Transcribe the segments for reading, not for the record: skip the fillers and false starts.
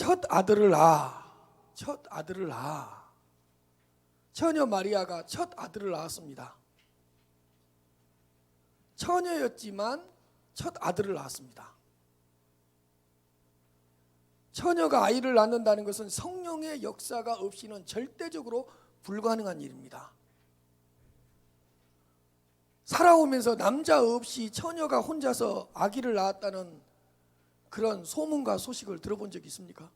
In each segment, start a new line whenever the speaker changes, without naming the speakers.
첫 아들을 낳아. 처녀 마리아가 첫 아들을 낳았습니다. 처녀였지만 첫 아들을 낳았습니다. 처녀가 아이를 낳는다는 것은 성령의 역사가 없이는 절대적으로 불가능한 일입니다. 살아오면서 남자 없이 처녀가 혼자서 아기를 낳았다는 그런 소문과 소식을 들어본 적이 있습니까?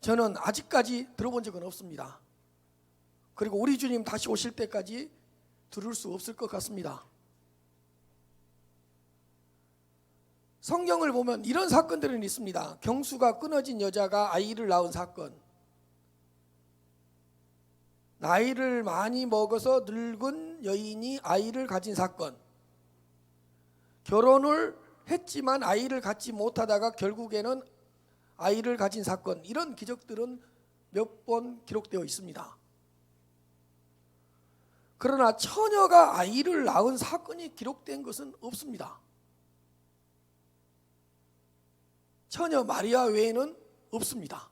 저는 아직까지 들어본 적은 없습니다. 그리고 우리 주님 다시 오실 때까지 들을 수 없을 것 같습니다. 성경을 보면 이런 사건들은 있습니다. 경수가 끊어진 여자가 아이를 낳은 사건, 나이를 많이 먹어서 늙은 여인이 아이를 가진 사건, 결혼을 했지만 아이를 갖지 못하다가 결국에는 아이를 가진 사건, 이런 기적들은 몇 번 기록되어 있습니다. 그러나 처녀가 아이를 낳은 사건이 기록된 것은 없습니다. 처녀 마리아 외에는 없습니다.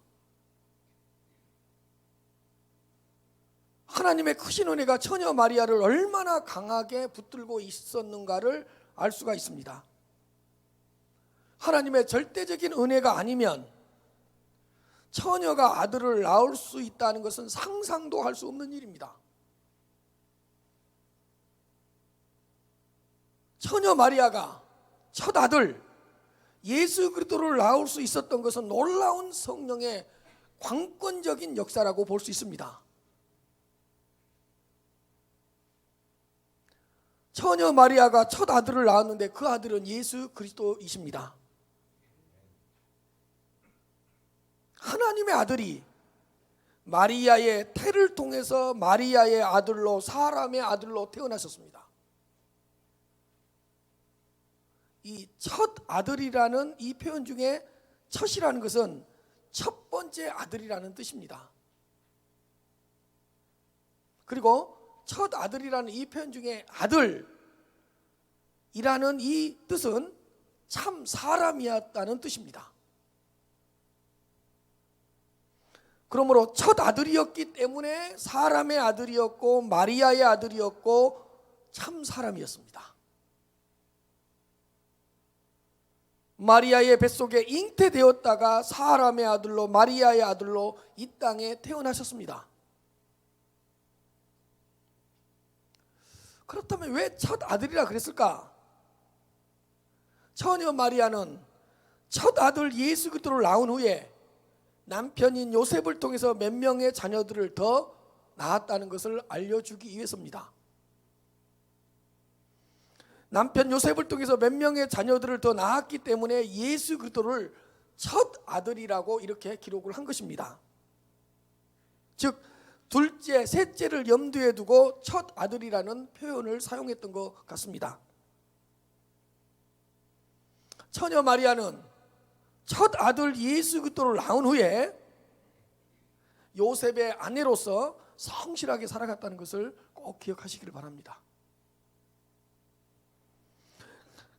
하나님의 크신 은혜가 처녀 마리아를 얼마나 강하게 붙들고 있었는가를 알 수가 있습니다. 하나님의 절대적인 은혜가 아니면 처녀가 아들을 낳을 수 있다는 것은 상상도 할 수 없는 일입니다. 처녀 마리아가 첫 아들 예수 그리스도를 낳을 수 있었던 것은 놀라운 성령의 관건적인 역사라고 볼 수 있습니다. 처녀 마리아가 첫 아들을 낳았는데 그 아들은 예수 그리스도이십니다. 하나님의 아들이 마리아의 태를 통해서 마리아의 아들로, 사람의 아들로 태어나셨습니다. 이 첫 아들이라는 이 표현 중에 첫이라는 것은 첫 번째 아들이라는 뜻입니다. 그리고 첫 아들이라는 이 표현 중에 아들이라는 이 뜻은 참 사람이었다는 뜻입니다. 그러므로 첫 아들이었기 때문에 사람의 아들이었고 마리아의 아들이었고 참 사람이었습니다. 마리아의 뱃속에 잉태되었다가 사람의 아들로, 마리아의 아들로 이 땅에 태어나셨습니다. 그렇다면 왜 첫 아들이라 그랬을까? 처녀 마리아는 첫 아들 예수 그리스도를 낳은 후에 남편인 요셉을 통해서 몇 명의 자녀들을 더 낳았다는 것을 알려주기 위해서입니다. 남편 요셉을 통해서 몇 명의 자녀들을 더 낳았기 때문에 예수 그리스도를 첫 아들이라고 이렇게 기록을 한 것입니다. 즉 둘째, 셋째를 염두에 두고 첫 아들이라는 표현을 사용했던 것 같습니다. 처녀 마리아는 첫 아들 예수 그리스도를 낳은 후에 요셉의 아내로서 성실하게 살아갔다는 것을 꼭 기억하시기를 바랍니다.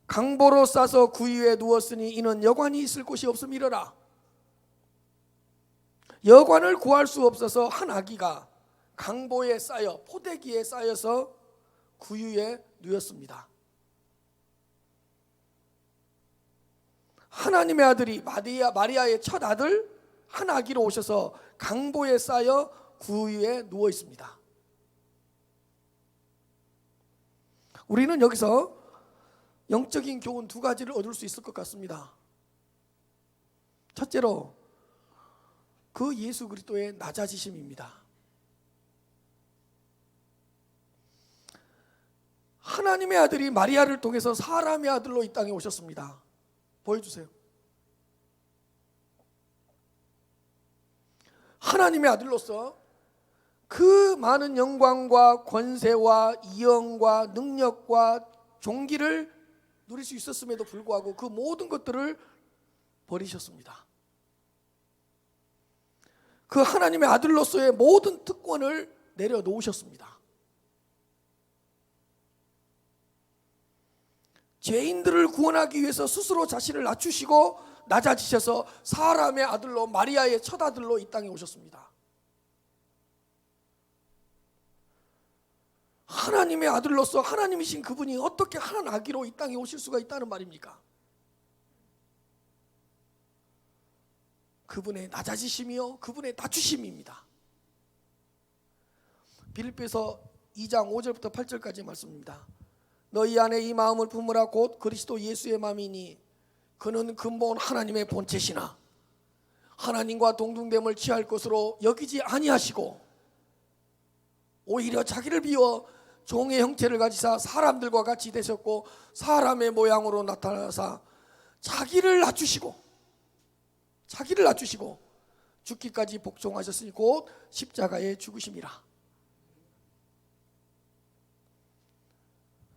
강보로 싸서 구유에 누웠으니 이는 여관이 있을 곳이 없음이러라. 여관을 구할 수 없어서 한 아기가 강보에 쌓여, 포대기에 쌓여서 구유에 누웠습니다. 하나님의 아들이 마리아의 첫 아들 한 아기로 오셔서 강보에 쌓여 구유에 누워 있습니다. 우리는 여기서 영적인 교훈 두 가지를 얻을 수 있을 것 같습니다. 첫째로 그 예수 그리스도의 낮아지심입니다. 하나님의 아들이 마리아를 통해서 사람의 아들로 이 땅에 오셨습니다. 보여주세요. 하나님의 아들로서 그 많은 영광과 권세와 이영과 능력과 존귀를 누릴 수 있었음에도 불구하고 그 모든 것들을 버리셨습니다. 그 하나님의 아들로서의 모든 특권을 내려놓으셨습니다. 죄인들을 구원하기 위해서 스스로 자신을 낮추시고 낮아지셔서 사람의 아들로, 마리아의 첫 아들로 이 땅에 오셨습니다. 하나님의 아들로서 하나님이신 그분이 어떻게 한 아기로 이 땅에 오실 수가 있다는 말입니까? 그분의 낮아지심이요 그분의 낮추심입니다. 빌립보서 2장 5절부터 8절까지 말씀입니다. 너희 안에 이 마음을 품으라. 곧 그리스도 예수의 마음이니 그는 근본 하나님의 본체시나 하나님과 동등됨을 취할 것으로 여기지 아니하시고 오히려 자기를 비워 종의 형체를 가지사 사람들과 같이 되셨고 사람의 모양으로 나타나사 자기를 낮추시고 죽기까지 복종하셨으니 곧 십자가에 죽으심이라.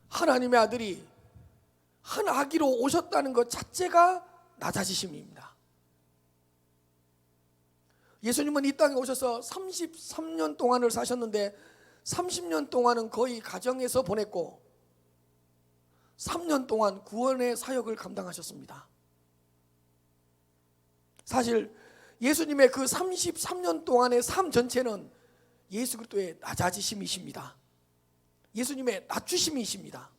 하나님의 아들이 한 아기로 오셨다는 것 자체가 낮아지심입니다. 예수님은 이 땅에 오셔서 33년 동안을 사셨는데 30년 동안은 거의 가정에서 보냈고 3년 동안 구원의 사역을 감당하셨습니다. 사실 예수님의 그 33년 동안의 삶 전체는 예수 그리스도의 낮아지심이십니다. 예수님의 낮추심이십니다.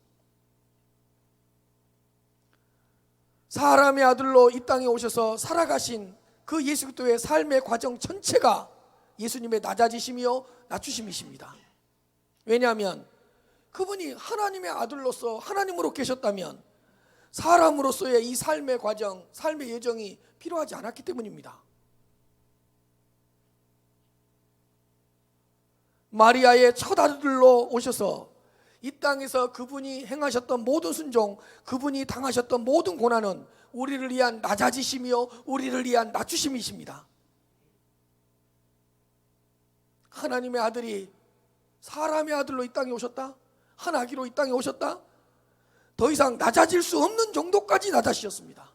사람의 아들로 이 땅에 오셔서 살아가신 그 예수 그리스도의 삶의 과정 전체가 예수님의 낮아지심이요 낮추심이십니다. 왜냐하면 그분이 하나님의 아들로서 하나님으로 계셨다면 사람으로서의 이 삶의 과정, 삶의 여정이 필요하지 않았기 때문입니다. 마리아의 첫 아들로 오셔서 이 땅에서 그분이 행하셨던 모든 순종, 그분이 당하셨던 모든 고난은 우리를 위한 낮아지심이요 우리를 위한 낮추심이십니다. 하나님의 아들이 사람의 아들로 이 땅에 오셨다? 한 아기로 이 땅에 오셨다? 더 이상 낮아질 수 없는 정도까지 낮아지셨습니다.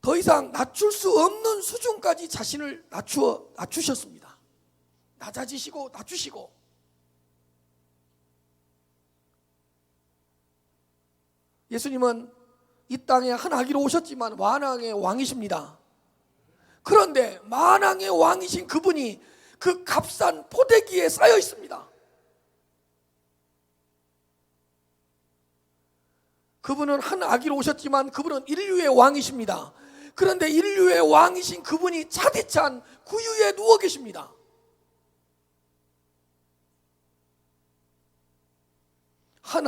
더 이상 낮출 수 없는 수준까지 자신을 낮추셨습니다. 낮아지시고 낮추시고. 예수님은 이 땅에 한 아기로 오셨지만 만왕의 왕이십니다. 그런데 만왕의 왕이신 그분이 그 값싼 포대기에 쌓여 있습니다. 그분은 한 아기로 오셨지만 그분은 인류의 왕이십니다. 그런데 인류의 왕이신 그분이 차디찬 구유에 누워 계십니다. 한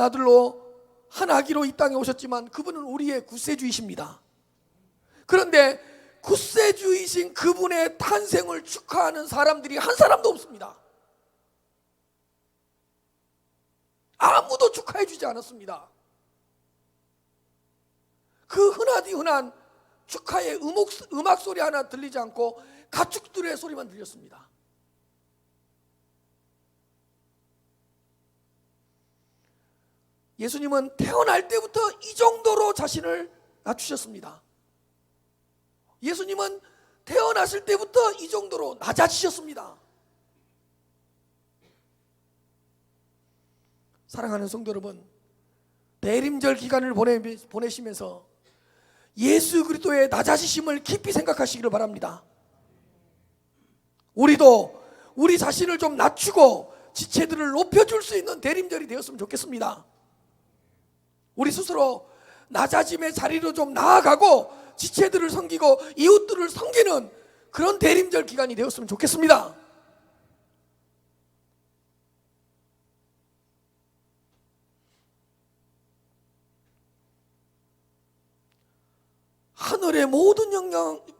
아기로 이 땅에 오셨지만 그분은 우리의 구세주이십니다. 그런데 구세주이신 그분의 탄생을 축하하는 사람들이 한 사람도 없습니다. 아무도 축하해 주지 않았습니다. 그 흔한 축하의 음악 소리 하나 들리지 않고 가축들의 소리만 들렸습니다. 예수님은 태어날 때부터 이 정도로 자신을 낮추셨습니다. 예수님은 태어났을 때부터 이 정도로 낮아지셨습니다. 사랑하는 성도 여러분, 대림절 기간을 보내시면서 예수 그리스도의 낮아지심을 깊이 생각하시기를 바랍니다. 우리도 우리 자신을 좀 낮추고 지체들을 높여줄 수 있는 대림절이 되었으면 좋겠습니다. 우리 스스로 낮아짐의 자리로 좀 나아가고 지체들을 섬기고 이웃들을 섬기는 그런 대림절 기간이 되었으면 좋겠습니다.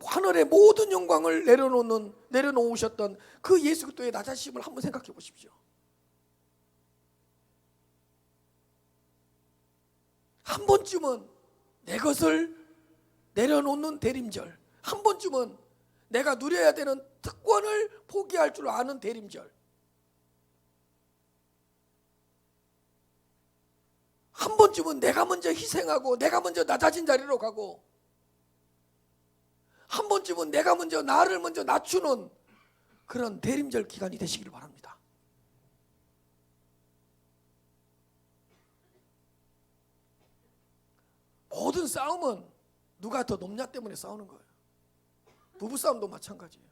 하늘의 모든 영광을 내려놓으셨던 그 예수 그리스도의 낮아지심을 한번 생각해 보십시오. 한 번쯤은 내 것을 내려놓는 대림절, 한 번쯤은 내가 누려야 되는 특권을 포기할 줄 아는 대림절, 한 번쯤은 내가 먼저 희생하고 내가 먼저 낮아진 자리로 가고 한 번쯤은 내가 먼저 나를 먼저 낮추는 그런 대림절 기간이 되시기를 바랍니다. 모든 모든 싸움은 누가 더 높냐 때문에 싸우는 거예요. 부부싸움도 마찬가지예요.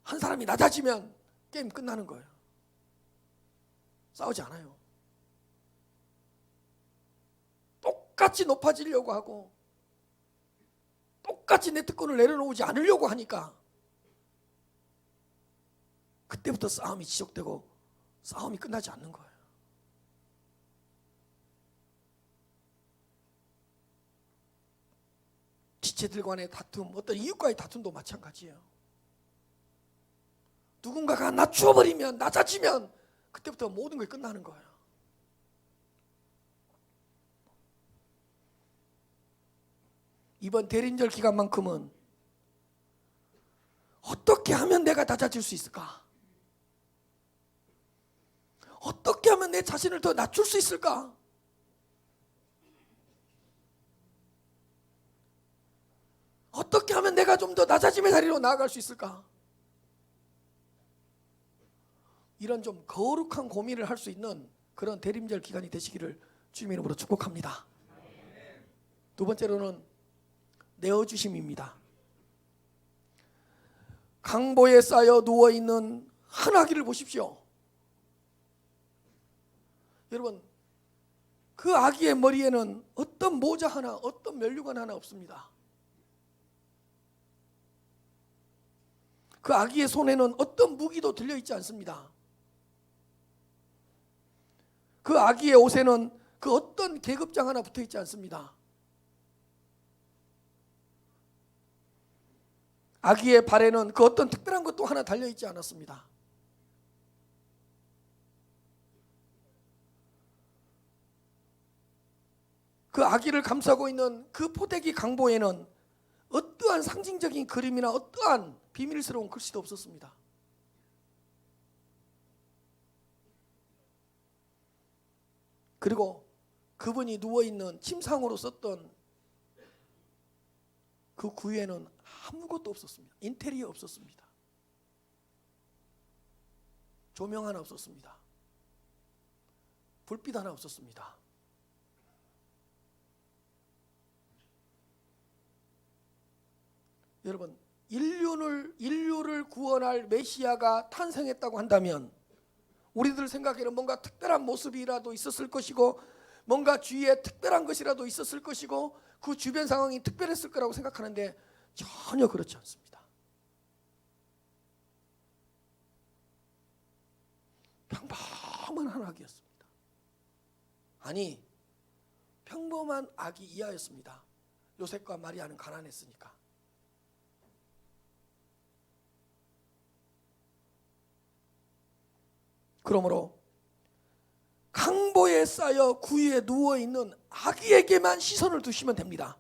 한 사람이 낮아지면 게임 끝나는 거예요. 싸우지 않아요. 똑같이 높아지려고 하고 똑같이 내 특권을 내려놓지 않으려고 하니까 그때부터 싸움이 지속되고 싸움이 끝나지 않는 거예요. 지체들 간의 다툼, 어떤 이웃과의 다툼도 마찬가지예요. 누군가가 낮추어버리면, 낮아지면 그때부터 모든 게 끝나는 거예요. 이번 대림절 기간만큼은 어떻게 하면 내가 낮아질 수 있을까? 어떻게 하면 내 자신을 더 낮출 수 있을까? 어떻게 하면 내가 좀 더 낮아짐의 자리로 나아갈 수 있을까? 이런 좀 거룩한 고민을 할 수 있는 그런 대림절 기간이 되시기를 주님의 이름으로 축복합니다. 두 번째로는 내어주심입니다. 강보에 쌓여 누워있는 한 아기를 보십시오. 여러분, 그 아기의 머리에는 어떤 모자 하나, 어떤 면류관 하나 없습니다. 그 아기의 손에는 어떤 무기도 들려있지 않습니다. 그 아기의 옷에는 그 어떤 계급장 하나 붙어있지 않습니다. 아기의 발에는 그 어떤 특별한 것도 하나 달려있지 않았습니다. 그 아기를 감싸고 있는 그 포대기 강보에는 어떠한 상징적인 그림이나 어떠한 비밀스러운 글씨도 없었습니다. 그리고 그분이 누워있는 침상으로 썼던 그 구유에는 아무것도 없었습니다. 인테리어 없었습니다. 조명 하나 없었습니다. 불빛 하나 없었습니다. 여러분, 인류를 구원할 메시아가 탄생했다고 한다면 우리들 생각에는 뭔가 특별한 모습이라도 있었을 것이고 뭔가 주위에 특별한 것이라도 있었을 것이고 그 주변 상황이 특별했을 거라고 생각하는데 전혀 그렇지 않습니다. 평범한 한 아기였습니다. 아니, 평범한 아기 이하였습니다. 요셉과 마리아는 가난했으니까. 그러므로 강보에 쌓여 구유에 누워있는 아기에게만 시선을 두시면 됩니다.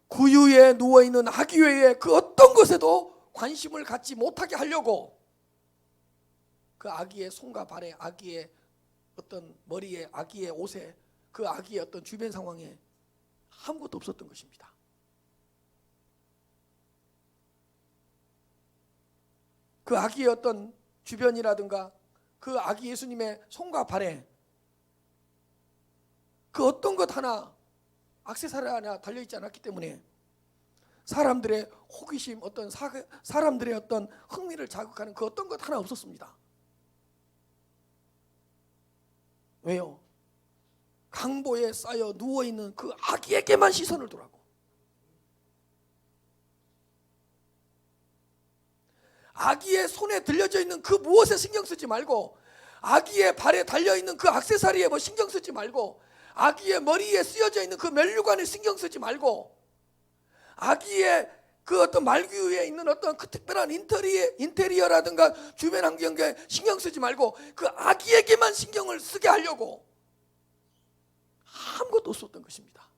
구유에 누워있는 아기 외에 그 어떤 것에도 관심을 갖지 못하게 하려고 그 아기의 손과 발에, 아기의 어떤 머리에, 아기의 옷에, 그 아기의 어떤 주변 상황에 아무것도 없었던 것입니다. 그 아기의 어떤 주변이라든가 그 아기 예수님의 손과 발에 그 어떤 것 하나, 액세서리 하나 달려있지 않았기 때문에 사람들의 호기심, 어떤 사람들의 어떤 흥미를 자극하는 그 어떤 것 하나 없었습니다. 왜요? 강보에 쌓여 누워있는 그 아기에게만 시선을 두라고. 아기의 손에 들려져 있는 그 무엇에 신경 쓰지 말고, 아기의 발에 달려있는 그 액세서리에 뭐 신경 쓰지 말고, 아기의 머리에 쓰여져 있는 그 면류관에 신경 쓰지 말고, 아기의 그 어떤 말귀에 있는 어떤 그 특별한 인테리어라든가 주변 환경에 신경 쓰지 말고 그 아기에게만 신경을 쓰게 하려고 아무것도 없었던 것입니다.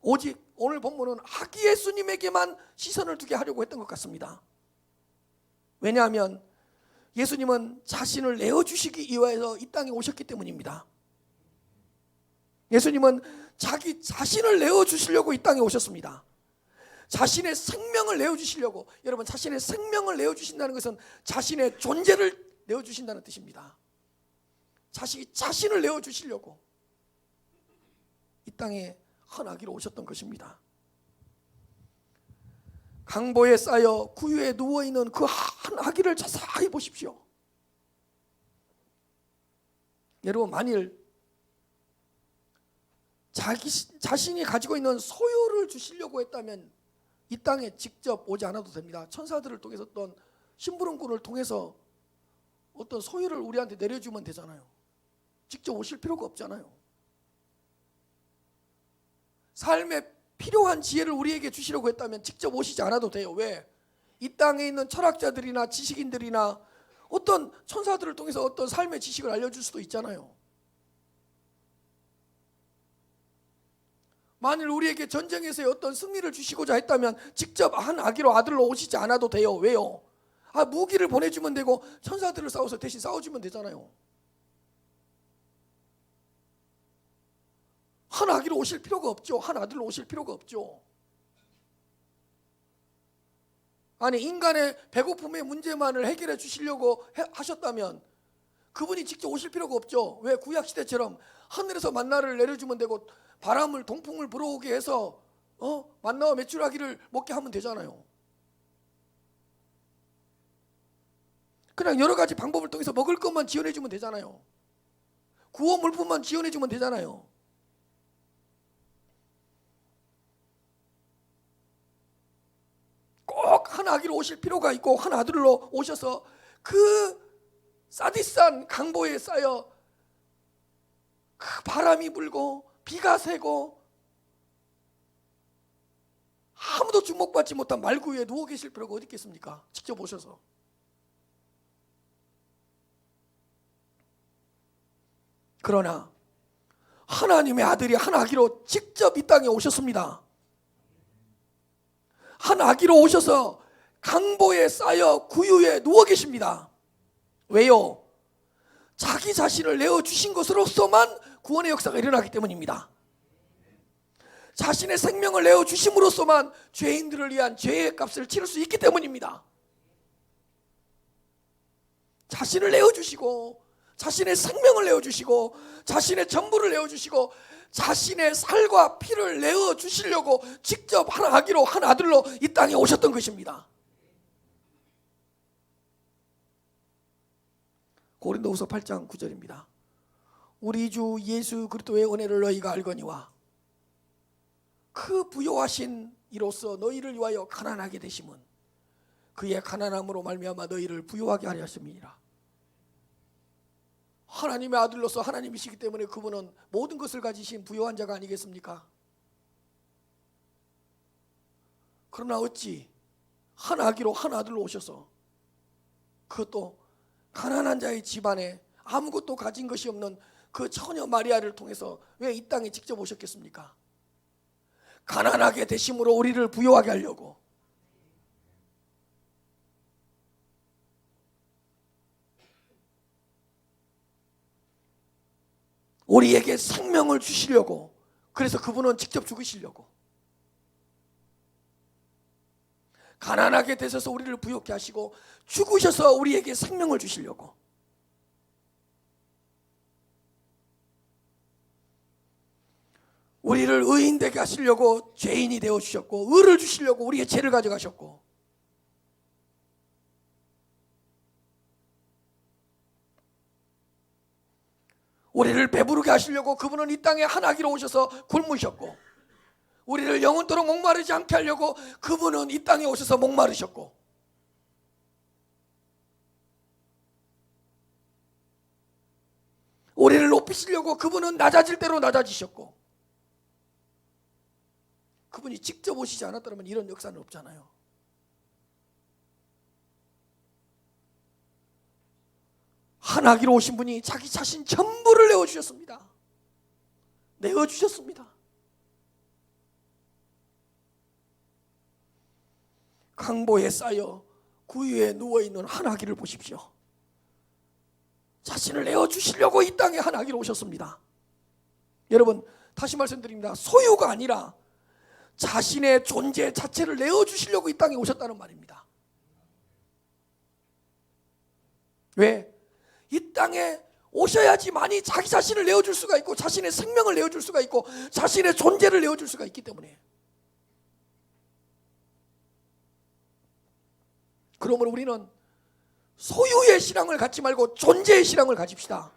오직 오늘 본문은 아기 예수님에게만 시선을 두게 하려고 했던 것 같습니다. 왜냐하면 예수님은 자신을 내어주시기 위해서 이 땅에 오셨기 때문입니다. 예수님은 자기 자신을 내어주시려고 이 땅에 오셨습니다. 자신의 생명을 내어주시려고. 여러분, 자신의 생명을 내어주신다는 것은 자신의 존재를 내어주신다는 뜻입니다. 자식이 자신을 내어주시려고 이 땅에 한 아기로 오셨던 것입니다. 강보에 쌓여 구유에 누워있는 그 한 아기를 자세히 보십시오. 여러분, 만일 자신이 가지고 있는 소유를 주시려고 했다면 이 땅에 직접 오지 않아도 됩니다. 천사들을 통해서 어떤 심부름꾼을 통해서 어떤 소유를 우리한테 내려주면 되잖아요. 직접 오실 필요가 없잖아요. 삶에 필요한 지혜를 우리에게 주시려고 했다면 직접 오시지 않아도 돼요. 왜? 이 땅에 있는 철학자들이나 지식인들이나 어떤 천사들을 통해서 어떤 삶의 지식을 알려줄 수도 있잖아요. 만일 우리에게 전쟁에서의 어떤 승리를 주시고자 했다면 직접 한 아기로 아들로 오시지 않아도 돼요. 왜요? 무기를 보내주면 되고 천사들을 싸워서 대신 싸워주면 되잖아요. 한 아기로 오실 필요가 없죠. 한 아들로 오실 필요가 없죠. 아니, 인간의 배고픔의 문제만을 해결해 주시려고 하셨다면 그분이 직접 오실 필요가 없죠. 왜? 구약시대처럼 하늘에서 만나를 내려주면 되고 바람을 동풍을 불어오게 해서 만나와 메추라기를 먹게 하면 되잖아요. 그냥 여러 가지 방법을 통해서 먹을 것만 지원해 주면 되잖아요. 구호 물품만 지원해 주면 되잖아요. 꼭 한 아기로 오실 필요가 있고 한 아들로 오셔서 그 싸디싼 강보에 쌓여 그 바람이 불고 비가 새고 아무도 주목받지 못한 말구 위에 누워 계실 필요가 어디 있겠습니까? 직접 오셔서. 그러나 하나님의 아들이 한 아기로 직접 이 땅에 오셨습니다. 한 아기로 오셔서 강보에 쌓여 구유에 누워 계십니다. 왜요? 자기 자신을 내어주신 것으로서만 구원의 역사가 일어나기 때문입니다. 자신의 생명을 내어주심으로써만 죄인들을 위한 죄의 값을 치를 수 있기 때문입니다. 자신을 내어주시고 자신의 생명을 내어주시고 자신의 전부를 내어주시고 자신의 살과 피를 내어주시려고 직접 한 아기로 한 아들로 이 땅에 오셨던 것입니다. 고린도후서 8장 9절입니다. 우리 주 예수 그리스도의 은혜를 너희가 알거니와 그 부요하신 이로써 너희를 위하여 가난하게 되심은 그의 가난함으로 말미암아 너희를 부요하게 하려 하심이니라. 하나님의 아들로서 하나님이시기 때문에 그분은 모든 것을 가지신 부요한 자가 아니겠습니까? 그러나 어찌 한 아기로 한 아들로 오셔서 그것도 가난한 자의 집안에 아무것도 가진 것이 없는 그 처녀 마리아를 통해서 왜 이 땅에 직접 오셨겠습니까? 가난하게 되심으로 우리를 부요하게 하려고. 우리에게 생명을 주시려고. 그래서 그분은 직접 죽으시려고. 가난하게 되셔서 우리를 부요케 하시고 죽으셔서 우리에게 생명을 주시려고. 우리를 의인 되게 하시려고 죄인이 되어 주셨고 의를 주시려고 우리의 죄를 가져가셨고 우리를 배부르게 하시려고 그분은 이 땅에 한 아기로 오셔서 굶으셨고 우리를 영원토록 목마르지 않게 하려고 그분은 이 땅에 오셔서 목마르셨고 우리를 높이시려고 그분은 낮아질 대로 낮아지셨고 그분이 직접 오시지 않았다면 이런 역사는 없잖아요. 한 아기로 오신 분이 자기 자신 전부를 내어주셨습니다. 내어주셨습니다. 강보에 쌓여 구유에 누워있는 한 아기를 보십시오. 자신을 내어주시려고 이 땅에 한 아기로 오셨습니다. 여러분 다시 말씀드립니다. 소유가 아니라 자신의 존재 자체를 내어주시려고 이 땅에 오셨다는 말입니다. 왜? 이 땅에 오셔야지만이 자기 자신을 내어줄 수가 있고 자신의 생명을 내어줄 수가 있고 자신의 존재를 내어줄 수가 있기 때문에, 그러므로 우리는 소유의 신앙을 갖지 말고 존재의 신앙을 가집시다.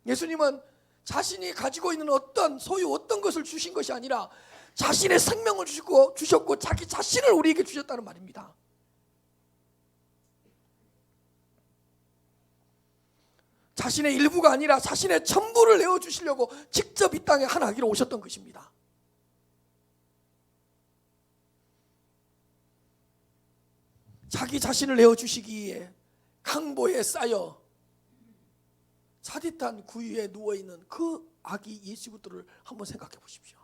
예수님은 자신이 가지고 있는 어떤 소유, 어떤 것을 주신 것이 아니라 자신의 생명을 주셨고 자기 자신을 우리에게 주셨다는 말입니다. 자신의 일부가 아니라 자신의 전부를 내어주시려고 직접 이 땅에 하나님으로 오셨던 것입니다. 자기 자신을 내어주시기에 강보에 쌓여 차디탄 구유에 누워있는 그 아기 예수 그리스도를 한번 생각해 보십시오.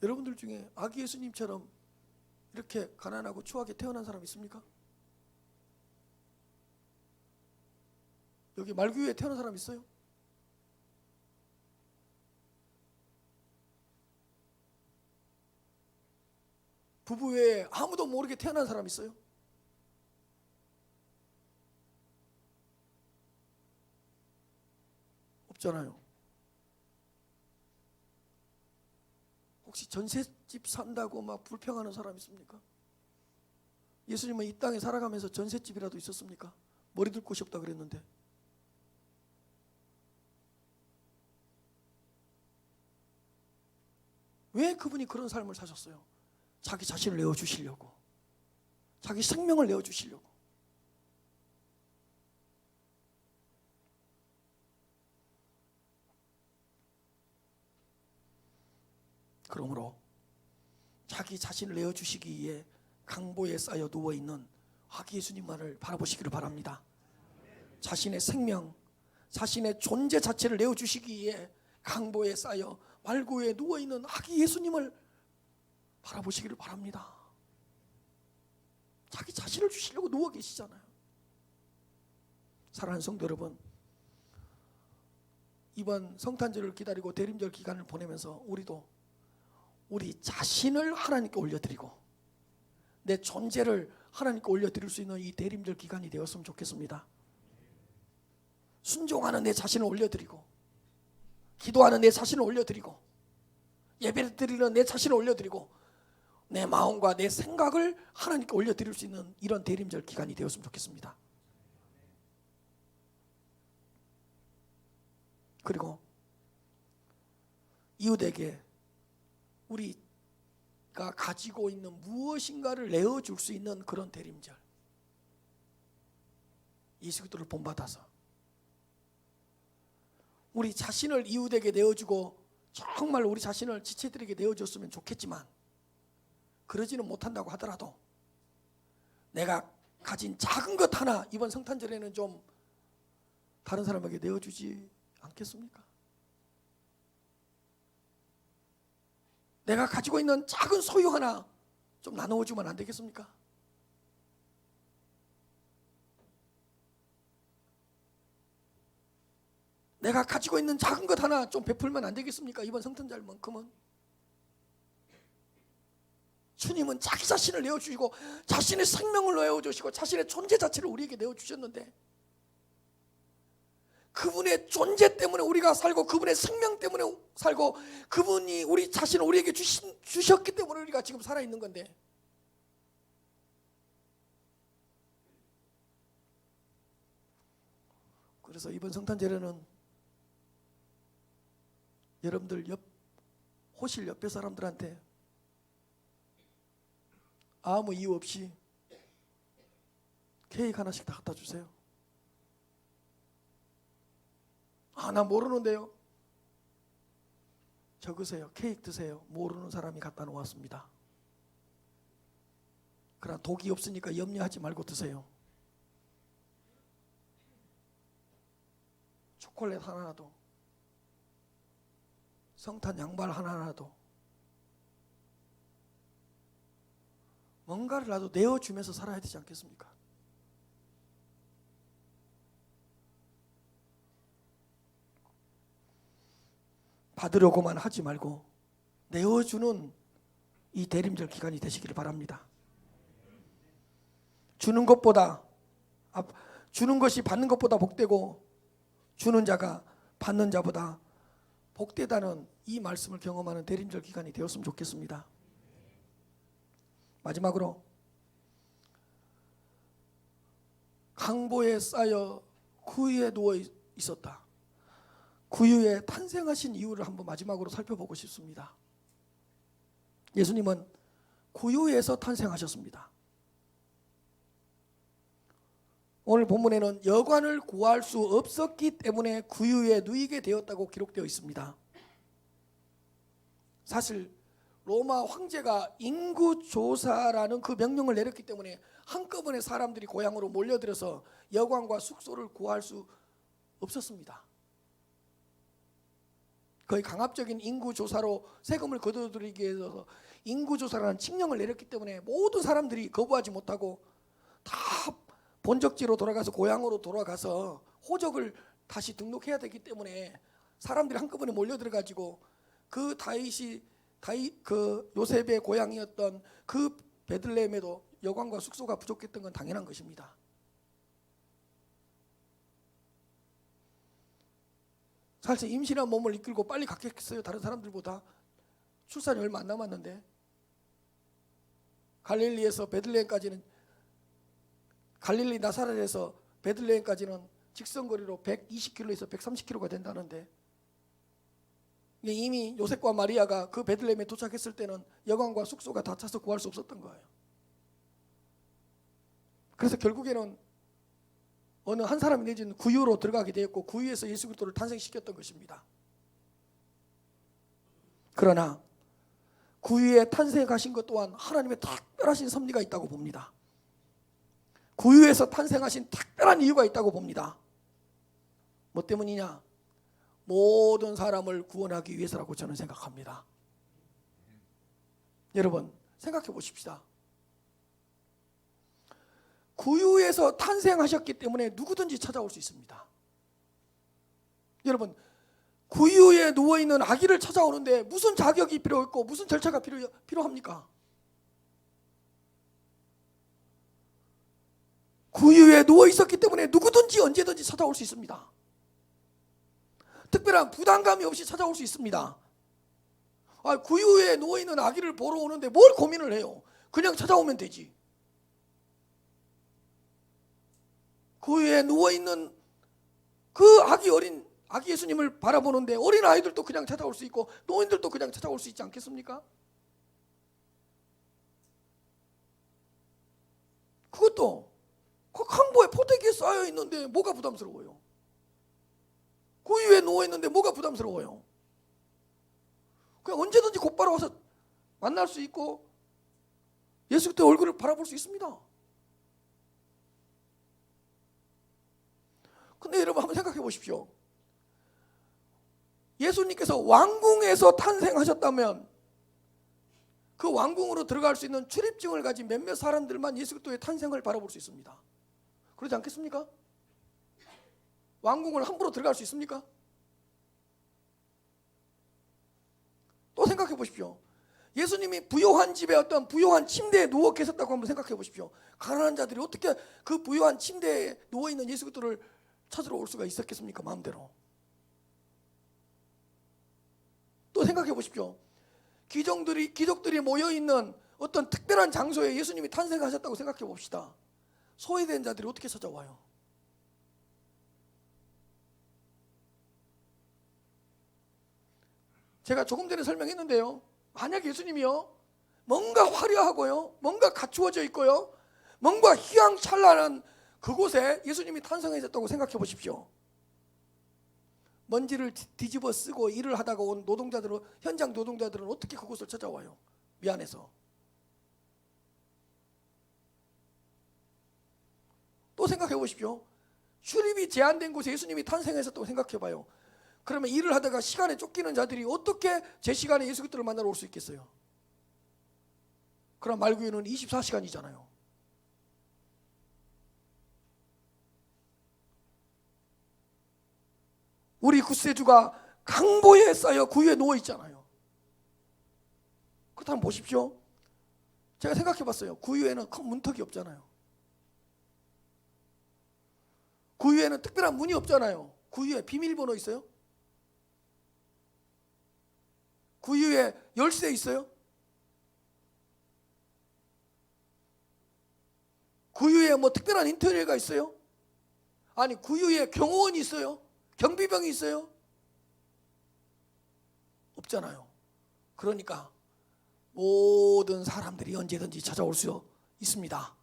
여러분들 중에 아기 예수님처럼 이렇게 가난하고 추하게 태어난 사람 있습니까? 여기 말구유에 태어난 사람 있어요? 부부 외에 아무도 모르게 태어난 사람 있어요? 없잖아요. 혹시 전셋집 산다고 막 불평하는 사람 있습니까? 예수님은 이 땅에 살아가면서 전셋집이라도 있었습니까? 머리 둘 곳이 없다 그랬는데. 왜 그분이 그런 삶을 사셨어요? 자기 자신을 내어주시려고, 자기 생명을 내어주시려고. 그러므로 자기 자신을 내어주시기 위해 강보에 쌓여 누워있는 아기 예수님만을 바라보시기를 바랍니다. 자신의 생명, 자신의 존재 자체를 내어주시기 위해 강보에 쌓여 말구에 누워있는 아기 예수님을 바라보시기를 바랍니다. 자기 자신을 주시려고 누워 계시잖아요. 사랑하는 성도 여러분, 이번 성탄절을 기다리고 대림절 기간을 보내면서 우리도 우리 자신을 하나님께 올려드리고 내 존재를 하나님께 올려드릴 수 있는 이 대림절 기간이 되었으면 좋겠습니다. 순종하는 내 자신을 올려드리고, 기도하는 내 자신을 올려드리고, 예배를 드리는 내 자신을 올려드리고, 내 마음과 내 생각을 하나님께 올려드릴 수 있는 이런 대림절 기간이 되었으면 좋겠습니다. 그리고 이웃에게 우리가 가지고 있는 무엇인가를 내어줄 수 있는 그런 대림절, 예수 그리스도를 본받아서 우리 자신을 이웃에게 내어주고 정말 우리 자신을 지체들에게 내어줬으면 좋겠지만 그러지는 못한다고 하더라도 내가 가진 작은 것 하나 이번 성탄절에는 좀 다른 사람에게 내어주지 않겠습니까? 내가 가지고 있는 작은 소유 하나 좀 나누어주면 안 되겠습니까? 내가 가지고 있는 작은 것 하나 좀 베풀면 안 되겠습니까? 이번 성탄절만큼은. 주님은 자기 자신을 내어주시고 자신의 생명을 내어주시고 자신의 존재 자체를 우리에게 내어주셨는데 그분의 존재 때문에 우리가 살고 그분의 생명 때문에 살고 그분이 우리 자신을 우리에게 주셨기 때문에 우리가 지금 살아있는 건데, 그래서 이번 성탄절에는 여러분들 호실 옆에 사람들한테 아무 이유 없이 케이크 하나씩 다 갖다 주세요. 아, 나 모르는데요. 적으세요. 케이크 드세요. 모르는 사람이 갖다 놓았습니다. 그러나 독이 없으니까 염려하지 말고 드세요. 초콜릿 하나라도, 성탄 양말 하나라도 뭔가를 나도 내어주면서 살아야 되지 않겠습니까? 받으려고만 하지 말고 내어주는 이 대림절 기간이 되시기를 바랍니다. 주는 것보다 주는 것이 받는 것보다 복되고 주는 자가 받는 자보다 복되다는 이 말씀을 경험하는 대림절 기간이 되었으면 좋겠습니다. 마지막으로 강보에 쌓여 구유에 누워 있었다. 구유에 탄생하신 이유를 한번 마지막으로 살펴보고 싶습니다. 예수님은 구유에서 탄생하셨습니다. 오늘 본문에는 여관을 구할 수 없었기 때문에 구유에 누이게 되었다고 기록되어 있습니다. 사실 로마 황제가 인구조사라는 그 명령을 내렸기 때문에 한꺼번에 사람들이 고향으로 몰려들어서 여관과 숙소를 구할 수 없었습니다. 거의 강압적인 인구조사로 세금을 거둬들이기 위해서 인구조사라는 칙령을 내렸기 때문에 모든 사람들이 거부하지 못하고 다 본적지로 돌아가서 고향으로 돌아가서 호적을 다시 등록해야 되기 때문에 사람들이 한꺼번에 몰려들어 가지고 그 그 요셉의 고향이었던 그 베들레헴에도 여관과 숙소가 부족했던 건 당연한 것입니다. 사실 임신한 몸을 이끌고 빨리 갔겠어요. 다른 사람들보다. 출산이 얼마 안 남았는데 갈릴리에서 베들레헴까지는, 갈릴리 나사렛에서 베들레헴까지는 직선거리로 120km에서 130km가 된다는데 이미 요셉과 마리아가 그 베들레헴에 도착했을 때는 여관과 숙소가 다 차서 구할 수 없었던 거예요. 그래서 결국에는 어느 한 사람이 내지는 구유로 들어가게 되었고 구유에서 예수 그리스도를 탄생시켰던 것입니다. 그러나 구유에 탄생하신 것 또한 하나님의 특별하신 섭리가 있다고 봅니다. 구유에서 탄생하신 특별한 이유가 있다고 봅니다. 뭐 때문이냐? 모든 사람을 구원하기 위해서라고 저는 생각합니다. 여러분 생각해 보십시다. 구유에서 탄생하셨기 때문에 누구든지 찾아올 수 있습니다. 여러분 구유에 누워있는 아기를 찾아오는데 무슨 자격이 필요했고 무슨 절차가 필요합니까? 구유에 누워있었기 때문에 누구든지 언제든지 찾아올 수 있습니다. 특별한 부담감이 없이 찾아올 수 있습니다. 구유에 누워있는 아기를 보러 오는데 뭘 고민을 해요? 그냥 찾아오면 되지. 구유에 누워있는 그 어린 아기 예수님을 바라보는데 어린 아이들도 그냥 찾아올 수 있고 노인들도 그냥 찾아올 수 있지 않겠습니까? 그것도 그 강보에 포대기에 쌓여 있는데 뭐가 부담스러워요? 구유에 누워 있는데 뭐가 부담스러워요? 그냥 언제든지 곧바로 와서 만날 수 있고 예수 그리스도 얼굴을 바라볼 수 있습니다. 근데 여러분 한번 생각해 보십시오. 예수님께서 왕궁에서 탄생하셨다면 그 왕궁으로 들어갈 수 있는 출입증을 가진 몇몇 사람들만 예수 그리스도의 탄생을 바라볼 수 있습니다. 그러지 않겠습니까? 왕궁을 함부로 들어갈 수 있습니까? 또 생각해 보십시오. 예수님이 부요한 집에 어떤 부요한 침대에 누워 계셨다고 한번 생각해 보십시오. 가난한 자들이 어떻게 그 부요한 침대에 누워있는 예수 그리스도를 찾으러 올 수가 있었겠습니까? 마음대로. 또 생각해 보십시오. 귀족들이 모여있는 어떤 특별한 장소에 예수님이 탄생하셨다고 생각해 봅시다. 소외된 자들이 어떻게 찾아와요? 제가 조금 전에 설명했는데요. 만약 예수님이요 뭔가 화려하고요 뭔가 갖추어져 있고요 뭔가 휘황찬란한 그곳에 예수님이 탄생하셨다고 생각해 보십시오. 먼지를 뒤집어 쓰고 일을 하다가 온 노동자들은, 현장 노동자들은 어떻게 그곳을 찾아와요? 미안해서. 또 생각해 보십시오. 출입이 제한된 곳에 예수님이 탄생하셨다고 생각해 봐요. 그러면 일을 하다가 시간에 쫓기는 자들이 어떻게 제 시간에 예수 그리스도를 만나러 올 수 있겠어요? 그럼 말구유는 24시간이잖아요. 우리 구세주가 강보에 쌓여 구유에 누워 있잖아요. 한번 보십시오. 제가 생각해 봤어요. 구유에는 큰 문턱이 없잖아요. 구유에는 특별한 문이 없잖아요. 구유에 비밀번호 있어요? 구유에 열쇠 있어요? 구유에 뭐 특별한 인테리어가 있어요? 아니, 구유에 경호원이 있어요? 경비병이 있어요? 없잖아요. 그러니까 모든 사람들이 언제든지 찾아올 수 있습니다.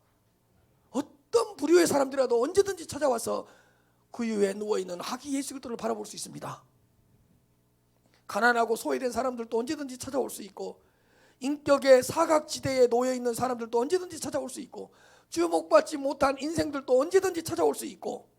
어떤 부류의 사람들이라도 언제든지 찾아와서 구유에 누워있는 아기 예수 그리스도를 바라볼 수 있습니다. 가난하고 소외된 사람들도 언제든지 찾아올 수 있고, 인격의 사각지대에 놓여있는 사람들도 언제든지 찾아올 수 있고, 주목받지 못한 인생들도 언제든지 찾아올 수 있고,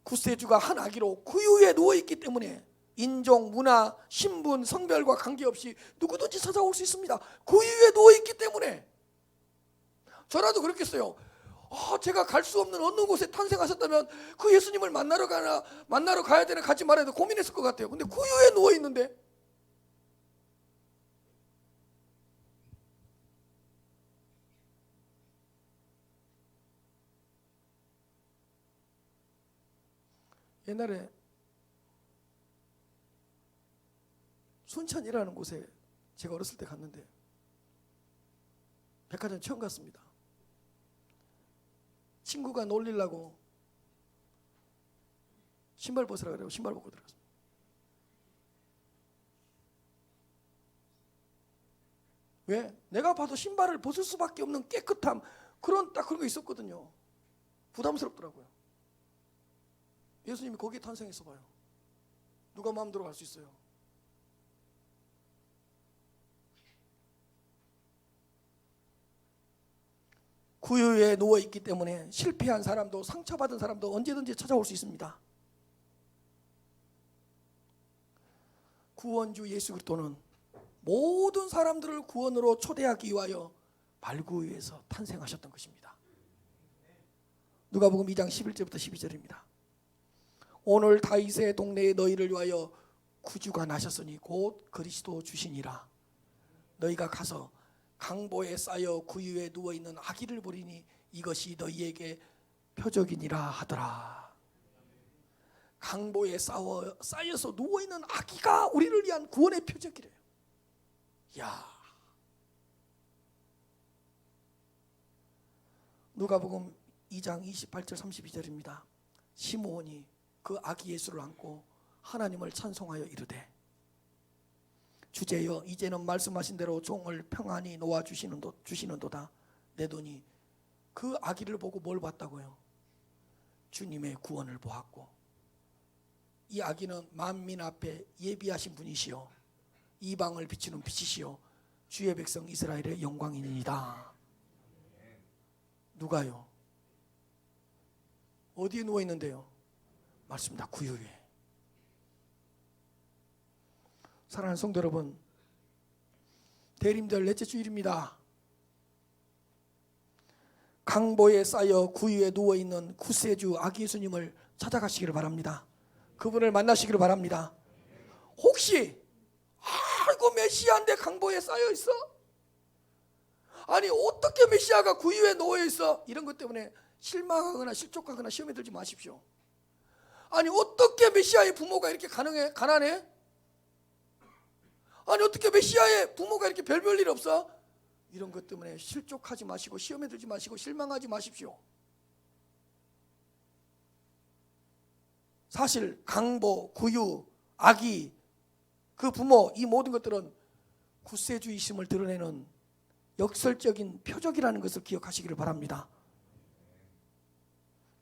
구세주가 한 아기로 구유에 누워있기 때문에 인종, 문화, 신분, 성별과 관계없이 누구든지 찾아올 수 있습니다. 구유에 누워있기 때문에. 저라도 그렇겠어요. 제가 갈 수 없는 어느 곳에 탄생하셨다면 그 예수님을 만나러 가야 되나 가지 말아야 되나 고민했을 것 같아요. 근데 구유에 누워있는데, 옛날에 순천이라는 곳에 제가 어렸을 때 갔는데 백화점 처음 갔습니다. 친구가 놀리려고 신발 벗으라 그래요. 신발 벗고 들어갔습니다. 왜? 내가 봐도 신발을 벗을 수밖에 없는 깨끗함, 그런 거 있었거든요. 부담스럽더라고요. 예수님이 거기에 탄생했어 봐요. 누가 마음대로 갈 수 있어요? 구유에 누워있기 때문에 실패한 사람도 상처받은 사람도 언제든지 찾아올 수 있습니다. 구원주 예수 그리스도는 모든 사람들을 구원으로 초대하기 위하여 발구유에서 탄생하셨던 것입니다. 누가복음 2장 11절부터 12절입니다. 오늘 다윗의 동네에 너희를 위하여 구주가 나셨으니 곧 그리스도 주시니라. 너희가 가서 강보에 쌓여 구유에 누워있는 아기를 보리니 이것이 너희에게 표적이니라 하더라. 강보에 쌓여서 누워있는 아기가 우리를 위한 구원의 표적이래요. 야, 누가복음 2장 28절 32절입니다. 시므온이 그 아기 예수를 안고 하나님을 찬송하여 이르되 주제여 이제는 말씀하신 대로 종을 평안히 놓아 주시는도다. 내 돈이 그 아기를 보고 뭘 봤다고요? 주님의 구원을 보았고, 이 아기는 만민 앞에 예비하신 분이시요 이방을 비추는 빛이시요 주의 백성 이스라엘의 영광이니이다. 누가요? 어디에 누워 있는데요? 맞습니다. 구유에. 사랑하는 성도 여러분, 대림절 넷째 주일입니다. 강보에 쌓여 구유에 누워있는 구세주 아기 예수님을 찾아가시기를 바랍니다. 그분을 만나시기를 바랍니다. 혹시 아이고 메시아인데 강보에 쌓여 있어? 아니 어떻게 메시아가 구유에 누워 있어? 이런 것 때문에 실망하거나 실족하거나 시험에 들지 마십시오. 아니 어떻게 메시아의 부모가 이렇게 가난해? 아니 어떻게 메시아의 부모가 이렇게 별별 일 없어? 이런 것 때문에 실족하지 마시고 시험에 들지 마시고 실망하지 마십시오. 사실 강보, 구유, 아기, 그 부모, 이 모든 것들은 구세주이심을 드러내는 역설적인 표적이라는 것을 기억하시기를 바랍니다.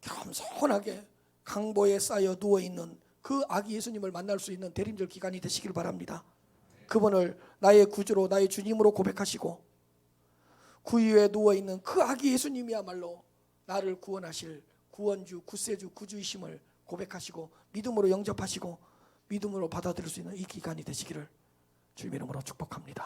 겸손하게 강보에 쌓여 누워있는 그 아기 예수님을 만날 수 있는 대림절 기간이 되시기를 바랍니다. 그분을 나의 구주로 나의 주님으로 고백하시고 구유에 누워있는 그 아기 예수님이야말로 나를 구원하실 구원주, 구세주, 구주이심을 고백하시고 믿음으로 영접하시고 믿음으로 받아들일 수 있는 이 기간이 되시기를 주님의 이름으로 축복합니다.